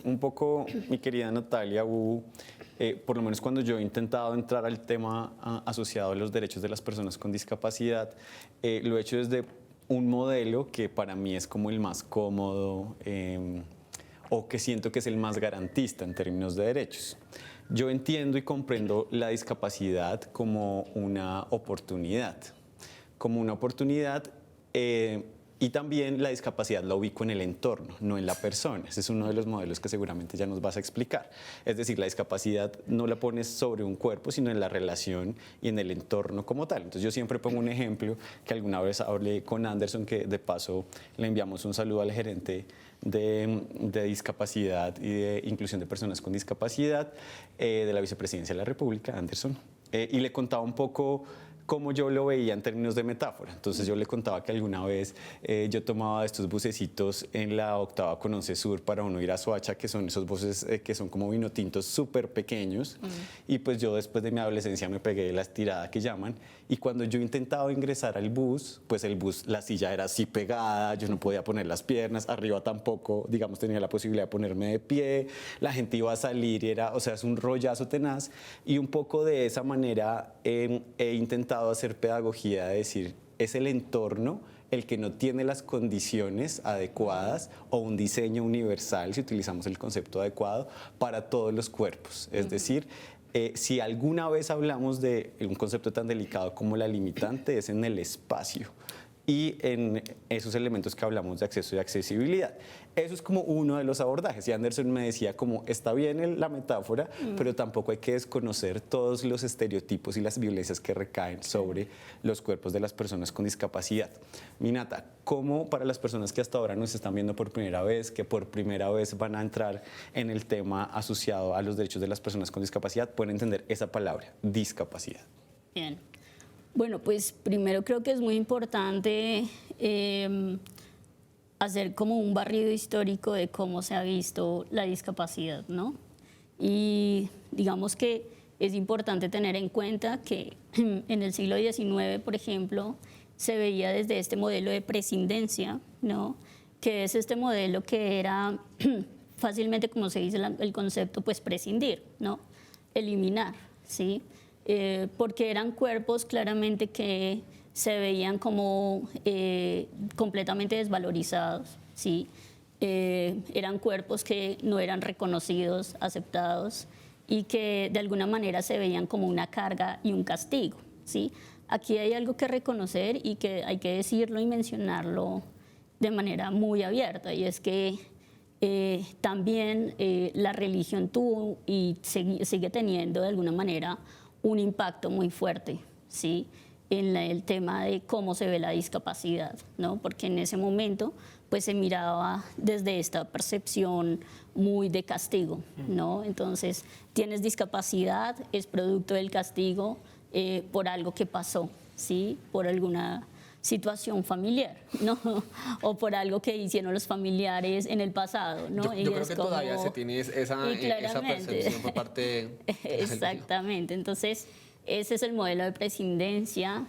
un poco, mi querida Natalia, por lo menos cuando yo he intentado entrar al tema asociado a los derechos de las personas con discapacidad, lo he hecho desde un modelo que para mí es como el más cómodo o que siento que es el más garantista en términos de derechos. Yo entiendo y comprendo la discapacidad como una oportunidad, y también la discapacidad la ubico en el entorno, no en la persona. Ese es uno de los modelos que seguramente ya nos vas a explicar. Es decir, la discapacidad no la pones sobre un cuerpo, sino en la relación y en el entorno como tal. Entonces yo siempre pongo un ejemplo que alguna vez hablé con Anderson, que de paso le enviamos un saludo al gerente de discapacidad y de inclusión de personas con discapacidad de la Vicepresidencia de la República, Anderson, y le contaba un poco cómo yo lo veía en términos de metáfora. Entonces yo le contaba que alguna vez yo tomaba estos bucecitos en la octava con 11 Sur para uno ir a Soacha, que son esos buses que son como vinotintos súper pequeños, y pues yo después de mi adolescencia me pegué la estirada que llaman, y cuando yo intentaba ingresar al bus, pues el bus, la silla era así pegada, yo no podía poner las piernas, arriba tampoco, digamos, tenía la posibilidad de ponerme de pie, la gente iba a salir y era, o sea, es un rollazo tenaz, y un poco de esa manera he intentado hacer pedagogía, de decir, es el entorno el que no tiene las condiciones adecuadas o un diseño universal, si utilizamos el concepto adecuado, para todos los cuerpos. Es decir, si alguna vez hablamos de un concepto tan delicado como la limitante, es en el espacio y en esos elementos que hablamos de acceso y accesibilidad. Eso es como uno de los abordajes. Y Anderson me decía como, está bien la metáfora, pero tampoco hay que desconocer todos los estereotipos y las violencias que recaen sobre los cuerpos de las personas con discapacidad. Minata, ¿cómo para las personas que hasta ahora nos están viendo por primera vez, que por primera vez van a entrar en el tema asociado a los derechos de las personas con discapacidad, pueden entender esa palabra, discapacidad? Bien. Bueno, pues primero creo que es muy importante hacer como un barrido histórico de cómo se ha visto la discapacidad, ¿no? Y digamos que es importante tener en cuenta que en el siglo XIX, por ejemplo, se veía desde este modelo de prescindencia, ¿no? Que es este modelo que era fácilmente, como se dice el concepto, pues prescindir, ¿no? Eliminar, ¿sí? Porque eran cuerpos claramente que se veían como completamente desvalorizados, ¿sí? Eran cuerpos que no eran reconocidos, aceptados y que de alguna manera se veían como una carga y un castigo, ¿sí? Aquí hay algo que reconocer y que hay que decirlo y mencionarlo de manera muy abierta, y es que también la religión tuvo y sigue teniendo de alguna manera un impacto muy fuerte, ¿sí? En el tema de cómo se ve la discapacidad, ¿no? Porque en ese momento pues se miraba desde esta percepción muy de castigo, ¿no? Entonces, tienes discapacidad, es producto del castigo por algo que pasó, ¿sí? Por alguna situación familiar, ¿no? O por algo que hicieron los familiares en el pasado, ¿no? Yo creo que todavía se tiene esa percepción por parte de exactamente. Entonces, ese es el modelo de prescindencia.